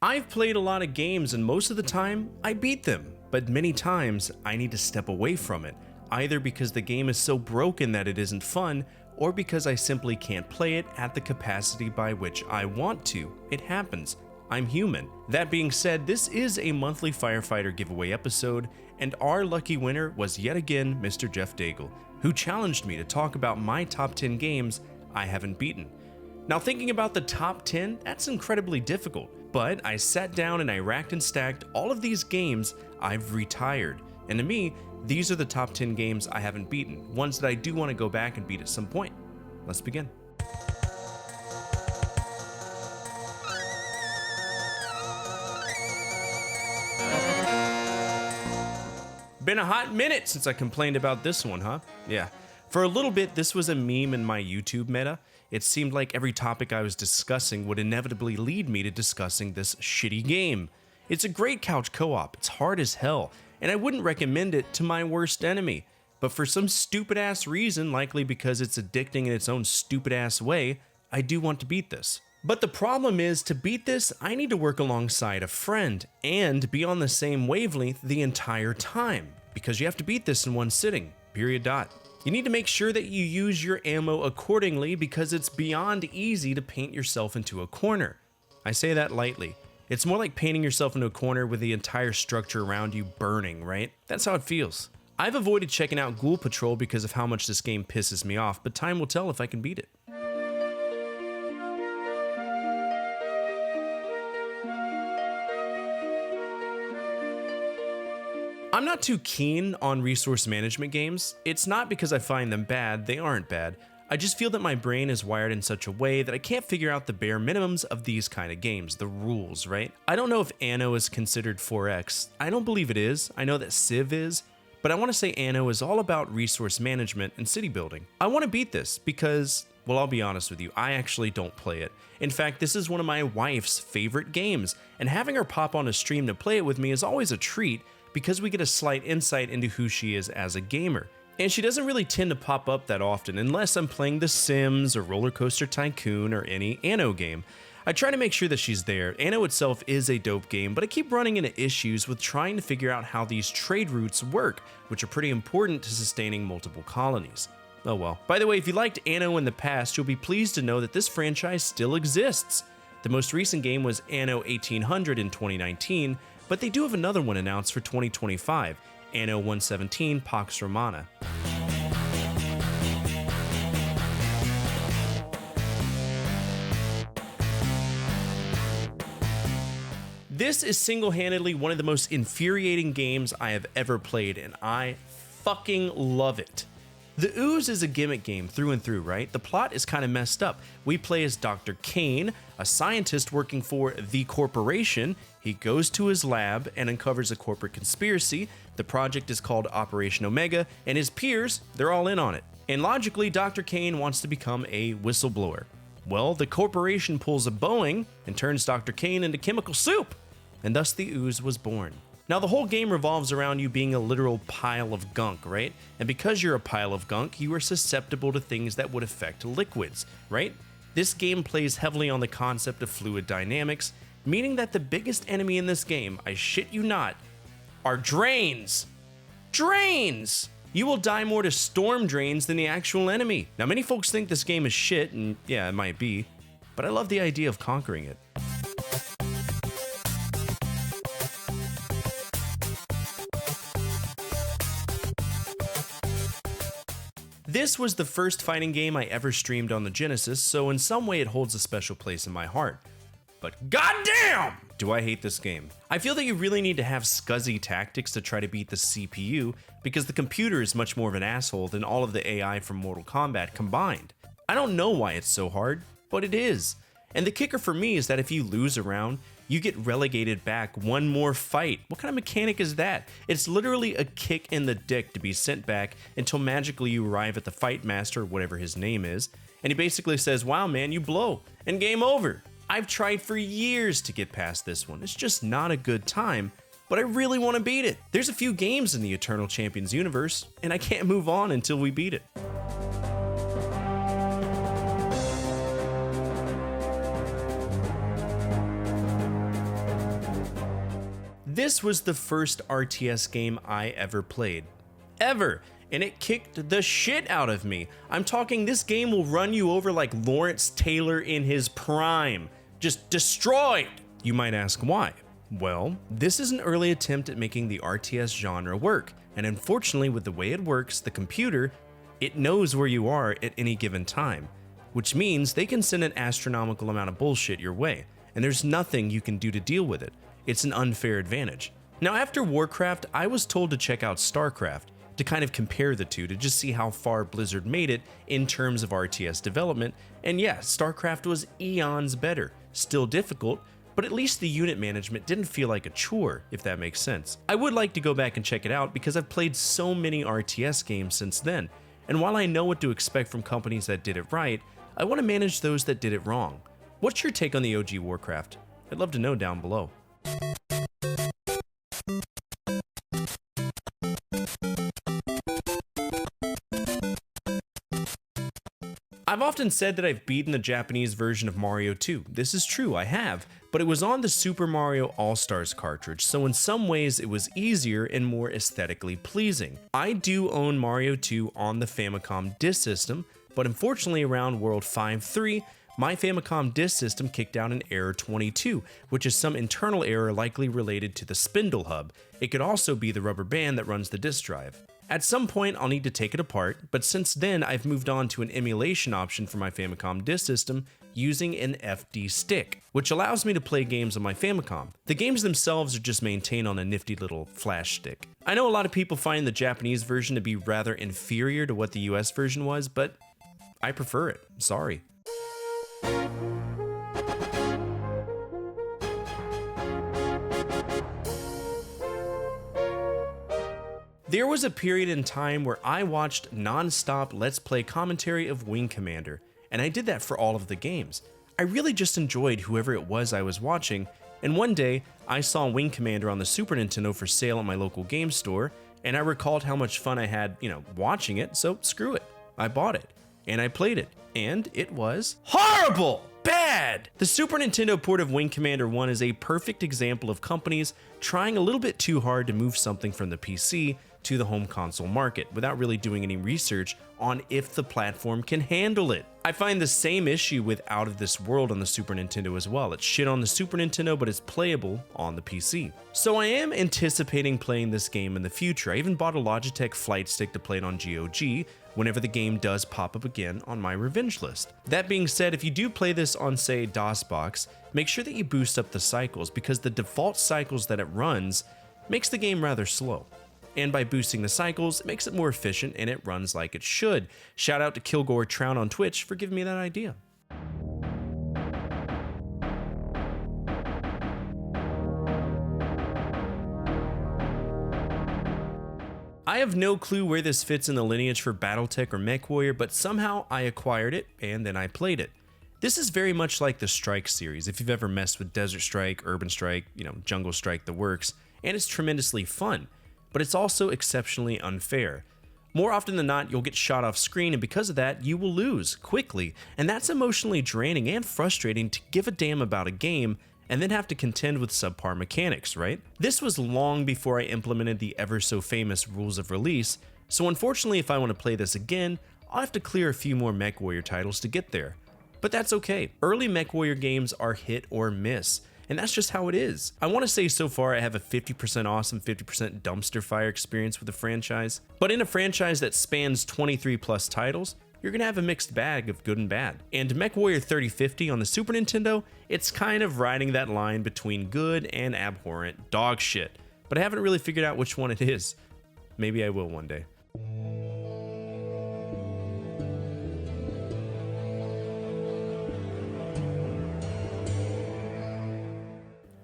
I've played a lot of games and most of the time, I beat them, but many times I need to step away from it, either because the game is so broken that it isn't fun, or because I simply can't play it at the capacity by which I want to. It happens. I'm human. That being said, this is a monthly firefighter giveaway episode, and our lucky winner was yet again Mr. Jeff Daigle, who challenged me to talk about my top 10 games I haven't beaten. Now, thinking about the top 10, that's incredibly difficult, but I sat down and I racked and stacked all of these games I've retired, and to me, these are the top 10 games I haven't beaten, ones that I do want to go back and beat at some point. Let's begin. Been a hot minute since I complained about this one, huh? Yeah. For a little bit, this was a meme in my YouTube meta. It seemed like every topic I was discussing would inevitably lead me to discussing this shitty game. It's a great couch co-op, it's hard as hell, and I wouldn't recommend it to my worst enemy. But for some stupid ass reason, likely because it's addicting in its own stupid ass way, I do want to beat this. But the problem is, to beat this, I need to work alongside a friend and be on the same wavelength the entire time, because you have to beat this in one sitting, period dot. You need to make sure that you use your ammo accordingly because it's beyond easy to paint yourself into a corner. I say that lightly. It's more like painting yourself into a corner with the entire structure around you burning, right? That's how it feels. I've avoided checking out Ghoul Patrol because of how much this game pisses me off, but time will tell if I can beat it. I'm not too keen on resource management games. It's not because I find them bad, they aren't bad. I just feel that my brain is wired in such a way that I can't figure out the bare minimums of these kind of games, the rules, right? I don't know if Anno is considered 4X. I don't believe it is. I know that Civ is, but I want to say Anno is all about resource management and city building. I want to beat this because, well, I'll be honest with you, I actually don't play it. In fact, this is one of my wife's favorite games, and having her pop on a stream to play it with me is always a treat, because we get a slight insight into who she is as a gamer. And she doesn't really tend to pop up that often unless I'm playing The Sims or Roller Coaster Tycoon or any Anno game. I try to make sure that she's there. Anno itself is a dope game, but I keep running into issues with trying to figure out how these trade routes work, which are pretty important to sustaining multiple colonies. Oh well. By the way, if you liked Anno in the past, you'll be pleased to know that this franchise still exists. The most recent game was Anno 1800 in 2019, but they do have another one announced for 2025, Anno 117 Pax Romana. This is single-handedly one of the most infuriating games I have ever played, and I fucking love it. The Ooze is a gimmick game through and through, right? The plot is kind of messed up. We play as Dr. Kane, a scientist working for the corporation. He goes to his lab and uncovers a corporate conspiracy. The project is called Operation Omega, and his peers, they're all in on it. And logically, Dr. Kane wants to become a whistleblower. Well, the corporation pulls a Boeing and turns Dr. Kane into chemical soup, and thus the Ooze was born. Now, the whole game revolves around you being a literal pile of gunk, right? And because you're a pile of gunk, you are susceptible to things that would affect liquids, right? This game plays heavily on the concept of fluid dynamics, meaning that the biggest enemy in this game, I shit you not, are drains. Drains! You will die more to storm drains than the actual enemy. Now, many folks think this game is shit, and yeah, it might be, but I love the idea of conquering it. This was the first fighting game I ever streamed on the Genesis, so in some way it holds a special place in my heart. But goddamn, do I hate this game. I feel that you really need to have scuzzy tactics to try to beat the CPU, because the computer is much more of an asshole than all of the AI from Mortal Kombat combined. I don't know why it's so hard, but it is. And the kicker for me is that if you lose a round, you get relegated back one more fight. What kind of mechanic is that? It's literally a kick in the dick to be sent back until magically you arrive at the fight master, whatever his name is, and he basically says, wow man, you blow, and game over. I've tried for years to get past this one. It's just not a good time, but I really want to beat it. There's a few games in the Eternal Champions universe, and I can't move on until we beat it. This was the first RTS game I ever played. Ever. And it kicked the shit out of me. I'm talking this game will run you over like Lawrence Taylor in his prime. Just destroyed! You might ask why. Well, this is an early attempt at making the RTS genre work, and unfortunately with the way it works, the computer, it knows where you are at any given time, which means they can send an astronomical amount of bullshit your way, and there's nothing you can do to deal with it. It's an unfair advantage. Now after Warcraft, I was told to check out StarCraft, to kind of compare the two to just see how far Blizzard made it in terms of RTS development, and yeah, StarCraft was eons better. Still difficult, but at least the unit management didn't feel like a chore, if that makes sense. I would like to go back and check it out because I've played so many RTS games since then, and while I know what to expect from companies that did it right, I want to manage those that did it wrong. What's your take on the OG Warcraft? I'd love to know down below. I've often said that I've beaten the Japanese version of Mario 2. This is true, I have, but it was on the Super Mario All-Stars cartridge, so in some ways it was easier and more aesthetically pleasing. I do own Mario 2 on the Famicom disk system, but unfortunately around World 5.3, my Famicom disk system kicked out an error 22, which is some internal error likely related to the spindle hub. It could also be the rubber band that runs the disk drive. At some point, I'll need to take it apart, but since then, I've moved on to an emulation option for my Famicom disk system using an FD stick, which allows me to play games on my Famicom. The games themselves are just maintained on a nifty little flash stick. I know a lot of people find the Japanese version to be rather inferior to what the US version was, but I prefer it. Sorry. There was a period in time where I watched non-stop Let's Play commentary of Wing Commander, and I did that for all of the games. I really just enjoyed whoever it was I was watching, and one day I saw Wing Commander on the Super Nintendo for sale at my local game store, and I recalled how much fun I had, watching it, so screw it. I bought it, and I played it, and it was horrible! Bad! The Super Nintendo port of Wing Commander 1 is a perfect example of companies trying a little bit too hard to move something from the PC to the home console market without really doing any research on if the platform can handle it. I find the same issue with Out of This World on the Super Nintendo as well. It's shit on the Super Nintendo, but it's playable on the PC. So I am anticipating playing this game in the future. I even bought a Logitech flight stick to play it on GOG whenever the game does pop up again on my revenge list. That being said, if you do play this on, say, DOSBox, make sure that you boost up the cycles because the default cycles that it runs makes the game rather slow. And by boosting the cycles, it makes it more efficient and it runs like it should. Shout out to Kilgore Trout on Twitch for giving me that idea. I have no clue where this fits in the lineage for Battletech or MechWarrior, but somehow I acquired it and then I played it. This is very much like the Strike series, if you've ever messed with Desert Strike, Urban Strike, Jungle Strike, the works, and it's tremendously fun. But it's also exceptionally unfair. More often than not, you'll get shot off screen, and because of that, you will lose quickly, and that's emotionally draining and frustrating to give a damn about a game and then have to contend with subpar mechanics, right? This was long before I implemented the ever so famous rules of release, so unfortunately if I want to play this again, I'll have to clear a few more MechWarrior titles to get there. But that's okay. Early MechWarrior games are hit or miss, and that's just how it is. I want to say so far I have a 50% awesome, 50% dumpster fire experience with the franchise. But in a franchise that spans 23 plus titles, you're gonna have a mixed bag of good and bad. And MechWarrior 3050 on the Super Nintendo, it's kind of riding that line between good and abhorrent dog shit. But I haven't really figured out which one it is. Maybe I will one day.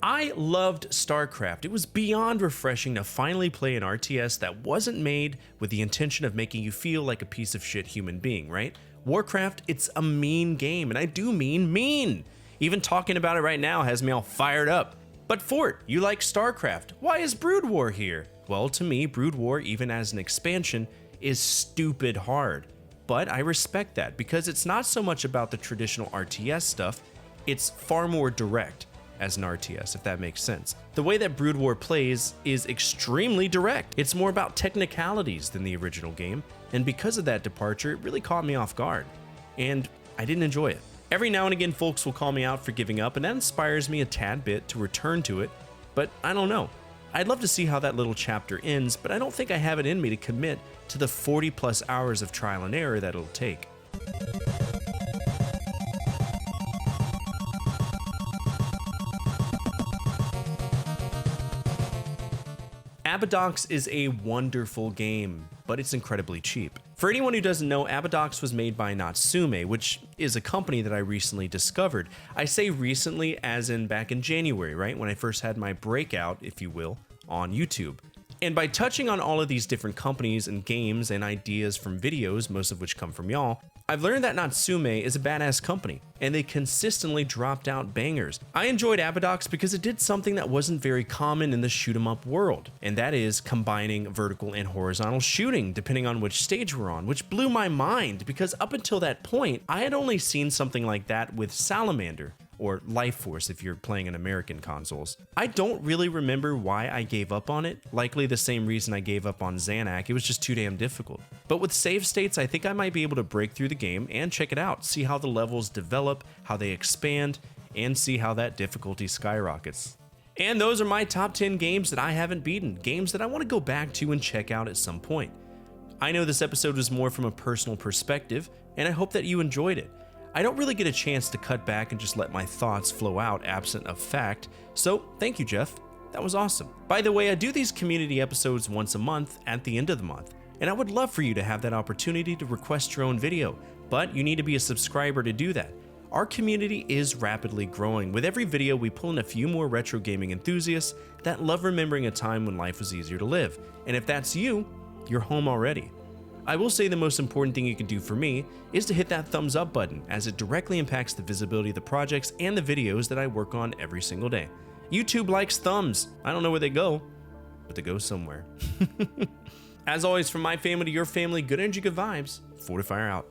I loved StarCraft. It was beyond refreshing to finally play an RTS that wasn't made with the intention of making you feel like a piece of shit human being, right? Warcraft, it's a mean game, and I do mean mean. Even talking about it right now has me all fired up. But Fort, you like StarCraft. Why is Brood War here? Well, to me, Brood War, even as an expansion, is stupid hard. But I respect that because it's not so much about the traditional RTS stuff, it's far more direct. as an RTS, if that makes sense. The way that Brood War plays is extremely direct. It's more about technicalities than the original game, and because of that departure, it really caught me off guard, and I didn't enjoy it. Every now and again, folks will call me out for giving up, and that inspires me a tad bit to return to it, but I don't know. I'd love to see how that little chapter ends, but I don't think I have it in me to commit to the 40+ hours of trial and error that it'll take. Abadox is a wonderful game, but it's incredibly cheap. For anyone who doesn't know, Abadox was made by Natsume, which is a company that I recently discovered. I say recently as in back in January, right? When I first had my breakout, if you will, on YouTube. And by touching on all of these different companies and games and ideas from videos, most of which come from y'all, I've learned that Natsume is a badass company, and they consistently dropped out bangers. I enjoyed Abadox because it did something that wasn't very common in the shoot-'em-up world, and that is combining vertical and horizontal shooting, depending on which stage we're on, which blew my mind because up until that point, I had only seen something like that with Salamander, or Life Force if you're playing in American consoles. I don't really remember why I gave up on it, likely the same reason I gave up on Xanac, it was just too damn difficult. But with save states, I think I might be able to break through the game and check it out, see how the levels develop, how they expand, and see how that difficulty skyrockets. And those are my top 10 games that I haven't beaten, games that I want to go back to and check out at some point. I know this episode was more from a personal perspective, and I hope that you enjoyed it. I don't really get a chance to cut back and just let my thoughts flow out absent of fact, so thank you, Jeff. That was awesome. By the way, I do these community episodes once a month at the end of the month, and I would love for you to have that opportunity to request your own video, but you need to be a subscriber to do that. Our community is rapidly growing. With every video, we pull in a few more retro gaming enthusiasts that love remembering a time when life was easier to live, and if that's you, you're home already. I will say the most important thing you can do for me is to hit that thumbs up button, as it directly impacts the visibility of the projects and the videos that I work on every single day. YouTube likes thumbs. I don't know where they go, but they go somewhere. As always, from my family to your family, good energy, good vibes. Fortefyre out.